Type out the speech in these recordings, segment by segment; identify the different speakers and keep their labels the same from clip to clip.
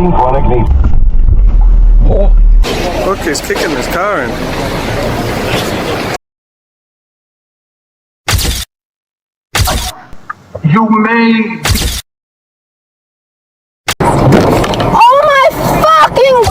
Speaker 1: waiting for an ignition.
Speaker 2: Oh, look, he's kicking his car in.
Speaker 1: You may...
Speaker 3: Oh my fucking...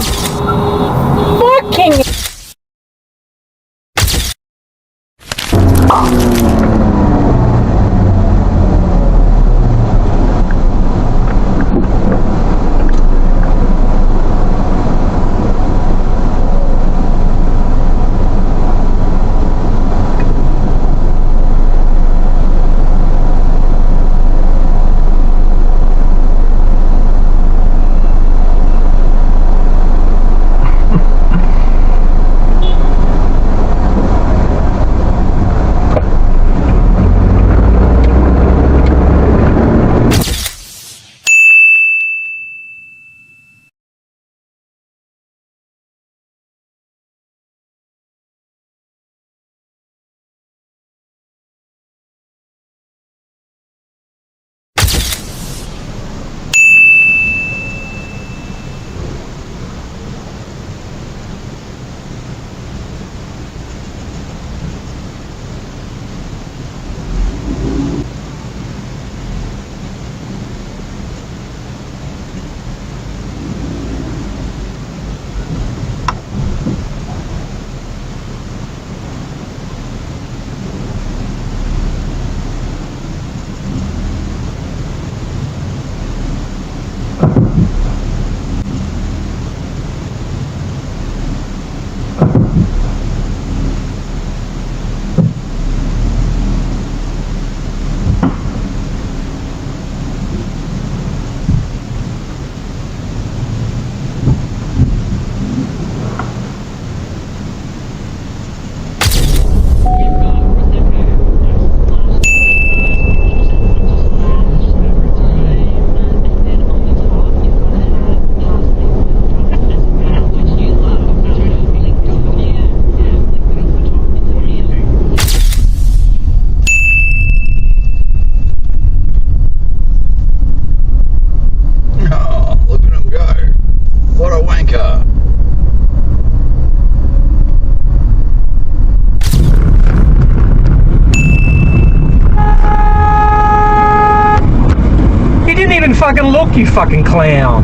Speaker 4: Fucking look, you fucking clown.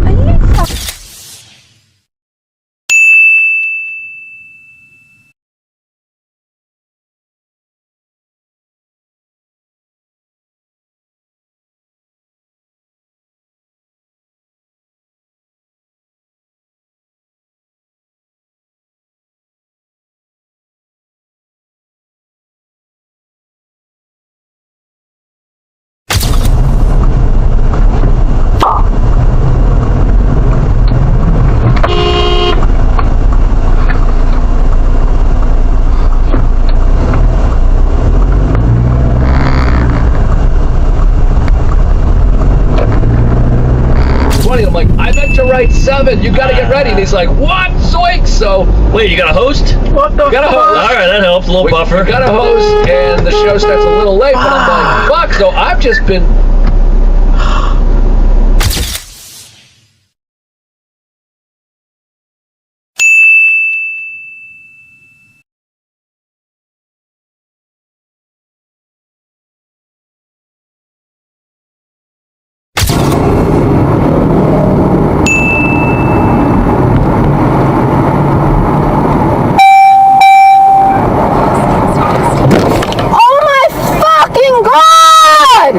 Speaker 3: Are you
Speaker 5: I'm like, I meant to write 7. You gotta get ready. And he's like, what? Zoink! So, wait, you got a host?
Speaker 4: What the
Speaker 5: You got a
Speaker 4: fuck?
Speaker 5: host.
Speaker 6: All right, that helps. A little buffer.
Speaker 5: We got a host, and the show starts a little late, but I'm like, fuck. So I've just been...
Speaker 3: Oh my fucking god!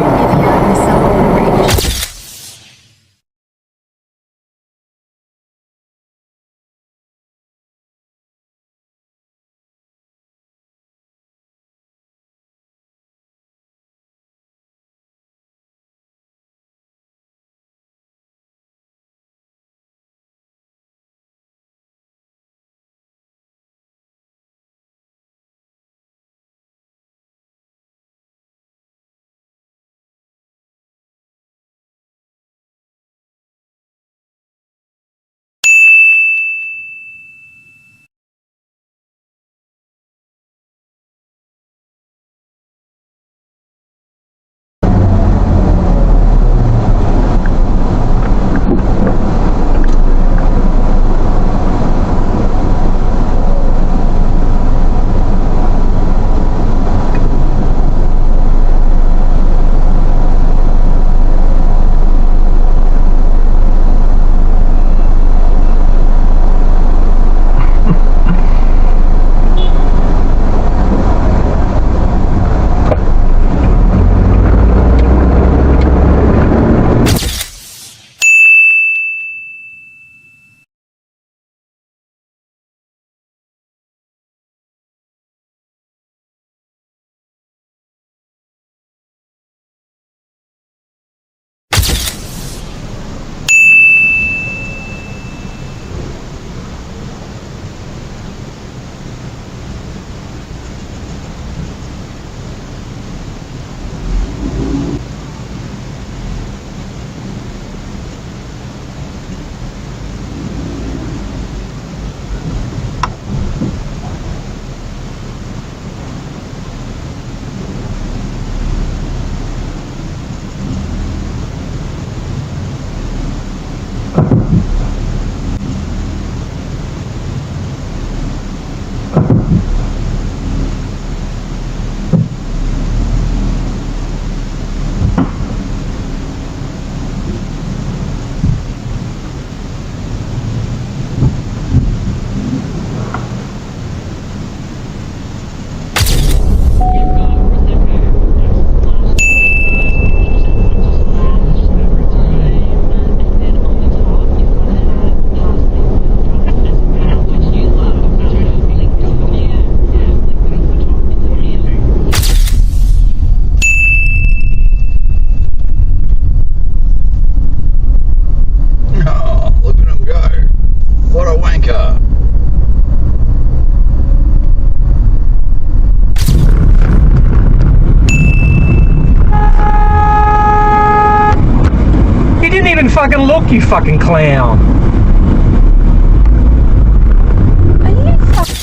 Speaker 4: look, you fucking clown.
Speaker 3: Are you fucking...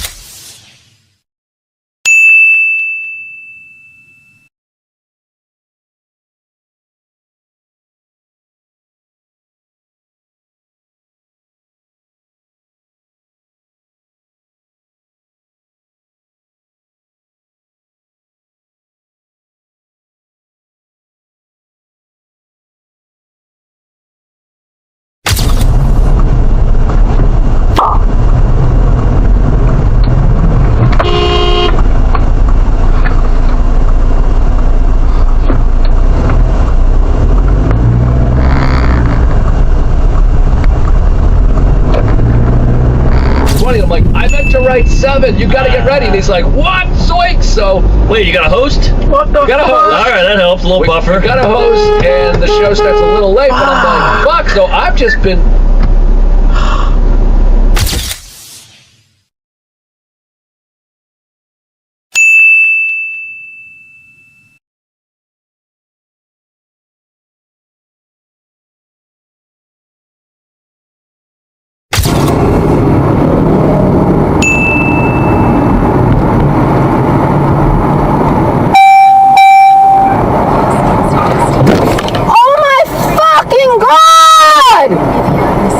Speaker 5: I'm like, I meant to write 7. You gotta get ready. And he's like, what? Zoink! So, wait, you got a host?
Speaker 2: What the
Speaker 5: You got a host.
Speaker 2: fuck?
Speaker 5: All right, that helps. A little buffer. Got a host, and the show starts a little late, but I'm like, fuck. So I've just been.
Speaker 3: Oh my fucking god!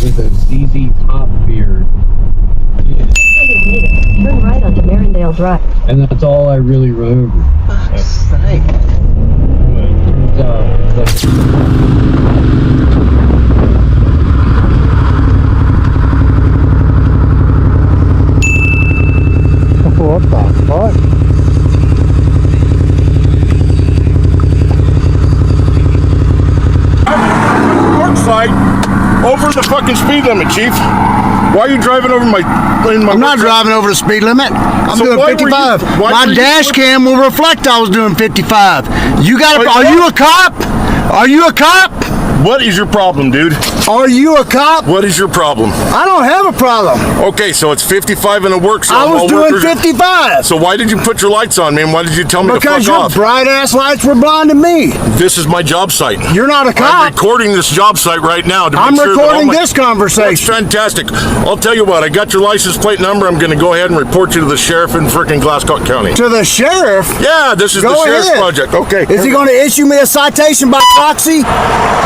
Speaker 6: With a ZZ Top beard.
Speaker 7: Turn right onto Marindale Drive.
Speaker 6: And that's all I really remember.
Speaker 2: What the fuck?
Speaker 1: North side, over the fucking speed limit, Chief. Why are you driving over my?
Speaker 8: I'm not driving over the speed limit. I'm
Speaker 1: So
Speaker 8: doing
Speaker 1: why were you-
Speaker 8: 55.
Speaker 1: why
Speaker 8: My
Speaker 1: were you-
Speaker 8: dash cam will reflect I was doing 55. You got? Are you a cop? Are you a cop?
Speaker 1: What is your problem, dude?
Speaker 8: Are you a cop?
Speaker 1: What is your problem?
Speaker 8: I don't have a problem.
Speaker 1: Okay, so it's 55 in the work zone.
Speaker 8: I was
Speaker 1: while
Speaker 8: doing
Speaker 1: workers-
Speaker 8: 55.
Speaker 1: So why did you put your lights on, man? Why did you tell me
Speaker 8: Because
Speaker 1: to fuck
Speaker 8: your
Speaker 1: off?
Speaker 8: bright ass lights were blinding me.
Speaker 1: This is my job site.
Speaker 8: You're not a
Speaker 1: I'm
Speaker 8: cop.
Speaker 1: recording this job site right now. To
Speaker 8: I'm
Speaker 1: make sure that all
Speaker 8: recording
Speaker 1: my-
Speaker 8: this
Speaker 1: That's
Speaker 8: conversation.
Speaker 1: fantastic. I'll tell you what. I got your license plate number. I'm going to go ahead and report you to the sheriff in frickin' Glasgow County.
Speaker 8: To the sheriff.
Speaker 1: Yeah, this is
Speaker 8: Go
Speaker 1: the sheriff's
Speaker 8: ahead.
Speaker 1: project. Okay.
Speaker 8: Is he going to issue me a citation by proxy?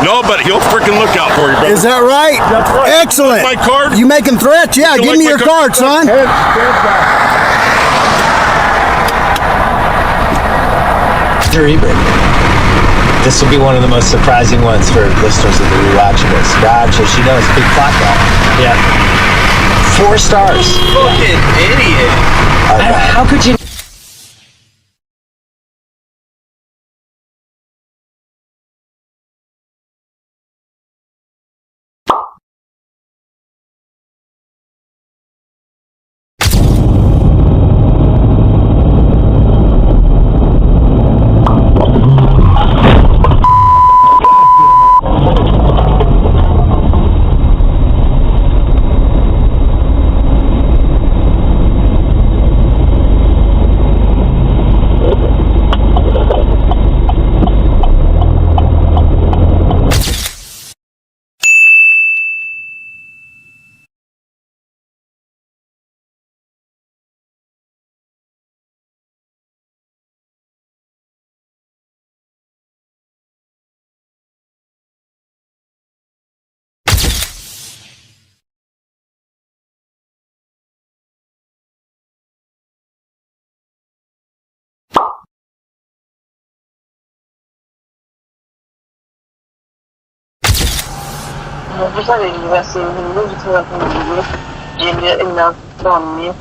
Speaker 1: No, but he'll frickin' look out for you, brother.
Speaker 8: Is that right?
Speaker 1: That's right.
Speaker 8: Excellent.
Speaker 1: My card?
Speaker 8: You making threats? Yeah,
Speaker 1: You
Speaker 8: give
Speaker 1: like
Speaker 8: me
Speaker 1: my
Speaker 8: your
Speaker 1: card?
Speaker 8: card, son.
Speaker 9: This will be one of the most surprising ones for listeners of the Rewatchables. Gotcha. She knows. Big clock guy. Yeah. 4 stars.
Speaker 10: Fucking idiot.
Speaker 9: How could you?
Speaker 10: bu kadar üniversitenin bir tarafında yeni inat donmuyor.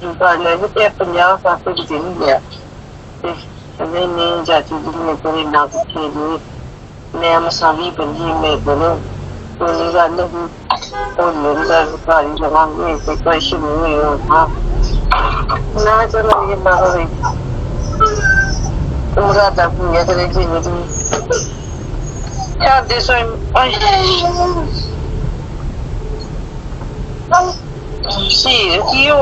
Speaker 10: Yukarıları hep ya farklı gidelim ya. Ne जाती जिनमें कोई नाक के लिए नया मसावी बंदी में बोलो तो निकाल नहीं और मेरी गाड़ी लगाएंगे तो कोई शुरू नहीं होगा ना चलो ये ना हो रही उनका तब ये करे जी मुझे यार देशों आई सी क्यों